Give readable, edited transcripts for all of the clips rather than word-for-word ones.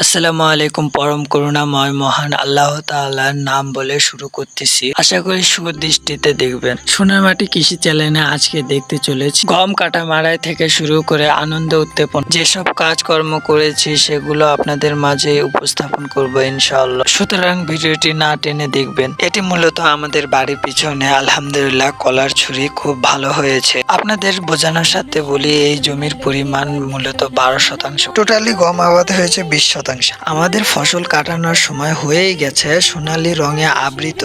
আসসালামু আলাইকুম। পরম করুণাময় মহান আল্লাহ তাআলার নাম বলে শুরু করতেছি। আশা করি সুদৃষ্টিতে দেখবেন। সোনার মাটি কৃষি চ্যানেলে আজকে দেখতে চলেছি গম কাটা মাড়াই থেকে শুরু করে আনন্দ উত্তেপন যেসব কাজকর্ম করেছি সেগুলো আপনাদের মাঝে উপস্থাপন করব ইনশাআল্লাহ। সুতরাং ভিডিওটি না টেনে দেখবেন। এটি মূলত আমাদের বাড়ির পিছনে আলহামদুলিল্লাহ কলার ছুরি খুব ভালো হয়েছে। আপনাদের বোঝানোর সাথে বলি এই জমির পরিমাণ মূলত 12%। টোটালি গম আবাদ হয়েছে 20%। আমাদের ফসল কাটানোর সময় হয়েই গেছে, সোনালী রঙে আবৃত।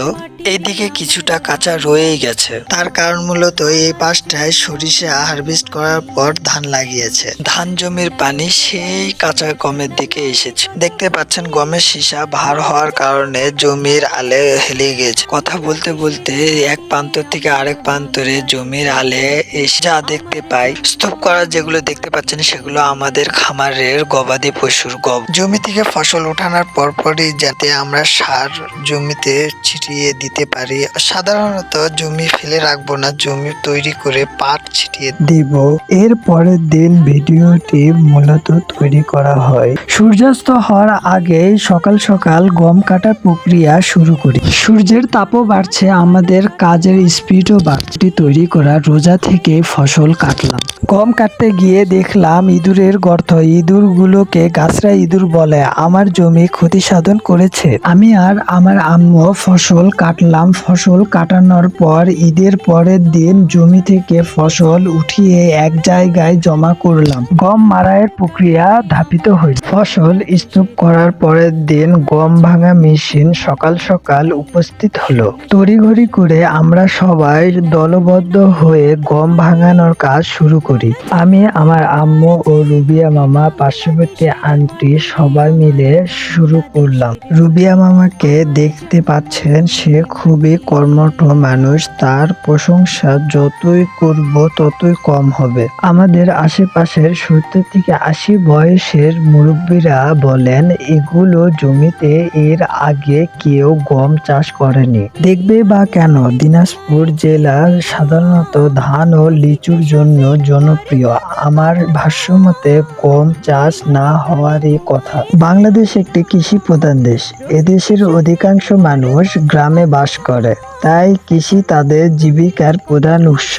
এইদিকে কিছুটা কাঁচা রয়েই গেছে। তার কারণ মূলত এই পাশটায় সরিষা হারভেস্ট করার পর ধান লাগিয়েছে। ধান জমির পানি সেই কাঁচা গমের দিকে এসেছে। দেখতে পাচ্ছেন গমের সীসা ভার হওয়ার কারণে জমির আলে হেলে গেছে। কথা বলতে বলতে এক প্রান্ত থেকে আরেক প্রান্তরে জমির আলে এসে যা দেখতে পাই, স্তূপ করা যেগুলো দেখতে পাচ্ছেন সেগুলো আমাদের খামারের গবাদি পশুর জমি থেকে ফসল ওঠানোর পরপরই যাতে আমরা সার জমিতে ছিটিয়ে দিতে পারি। সাধারণত জমি ফেলে রাখবো না, জমি তৈরি করে পাট ছিটিয়ে দিব। এর পরের দিন ভিডিওটি মূলত তৈরি করা হয়। সূর্যাস্ত হওয়ার আগে সকাল সকাল গম কাটার প্রক্রিয়া শুরু করি। সূর্যের তাপও বাড়ছে, আমাদের কাজের স্পিডও বাড়ছে। তৈরি করা রোজা থেকে ফসল কাটলাম। গম কাটতে গিয়ে দেখলাম ইঁদুরের গর্ত। ইঁদুরগুলোকে গাছরা ইঁদুর বলে। আমার জমি ক্ষতি সাধন করেছে। আমি আর আমার আম্মু ফসল কাটলাম। ফসল কাটানোর পর ঈদের পরের দিন জমি থেকে ফসল উঠিয়ে এক জায়গায় জমা করলাম। গম মাড়াইয়ের প্রক্রিয়া ধাপিত হয়েছে। ফসল স্তূপ করার পরের দিন গম ভাঙা মেশিন সকাল সকাল উপস্থিত হলো। তড়িঘড়ি করে আমরা সবাই দলবদ্ধ হয়ে গম ভাঙানোর কাজ শুরু করি। আমি, আমার আম্মু ও রুবিয়া মামা, পার্শ্ববর্তী আন্টি সবাই মিলে শুরু করলাম। রুবিয়া মামাকে দেখতে পাচ্ছেন, সে খুবই কর্মঠ মানুষ। তার প্রশংসা যতই করব ততই কম হবে। আমাদের আশেপাশের 70 থেকে 80 বয়সের মুরব্বীরা বলেন এগুলো জমিতে এর আগে কেউ গম চাষ করেনি। দেখবে বা কেন? দিনাজপুর জেলা সাধারণত ধান ও লিচুর জন্য জনপ্রিয়। আমার ভাষ্যমতে গম চাষ না হওয়ারই কথা। বাংলাদেশ একটি কৃষি প্রধান দেশ। এদেশের অধিকাংশ মানুষ গ্রামে বাস করে, তাই কৃষি তাদের জীবিকার প্রধান উৎস।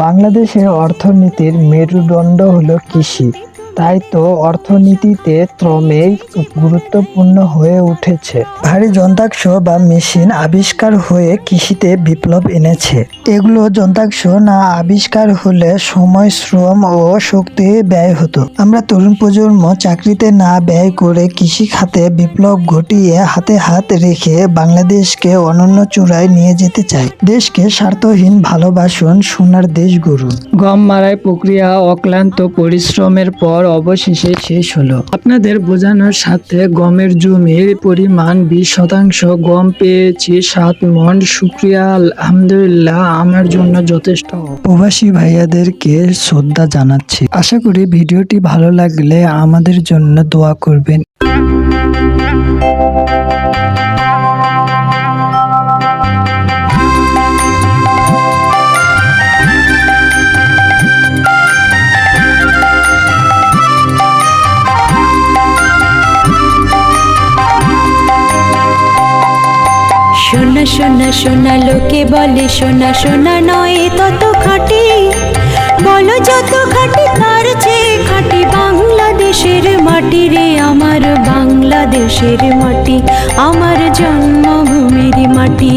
বাংলাদেশের অর্থনীতির মেরুদণ্ড হলো কৃষি, তাই তো অর্থনীতিতে ক্রমেই গুরুত্বপূর্ণ হয়ে উঠেছে। ভারী যন্ত্রাংশ বা মেশিন আবিষ্কার হয়ে কৃষিতে বিপ্লব এনেছে। এগুলো যন্ত্রাংশ না আবিষ্কার হলে সময়, শ্রম ও শক্তি ব্যয় হতো। আমরা তরুণ প্রজন্ম চাকরিতে না ব্যয় করে কৃষি খাতে বিপ্লব ঘটিয়ে হাতে হাত রেখে বাংলাদেশকে অনন্য চূড়ায় নিয়ে যেতে চাই। দেশকে স্বার্থহীন ভালোবাসুন, সোনার দেশ গড়ুন। গম মাড়াই প্রক্রিয়া অক্লান্ত পরিশ্রমের পর অবশেষে শেষ হলো। আপনাদের বোঝানোর সাথে গমের জমির পরিমাণ 20%। গম পেয়েছি 7 মণ। শুকরিয়া আলহামদুলিল্লাহ, আমার জন্য যথেষ্ট। প্রবাসী ভাইয়াদেরকে শ্রদ্ধা জানাচ্ছি। আশা করি ভিডিওটি ভালো লাগলে আমাদের জন্য দোয়া করবেন। সোনা সোনা সোনা লোকে বলে সোনা সোনা নয় তত খাঁটি। বলো যত খাঁটি তার চেয়ে খাঁটি বাংলাদেশের মাটি রে আমার বাংলাদেশের মাটি, আমার জন্মভূমির মাটি।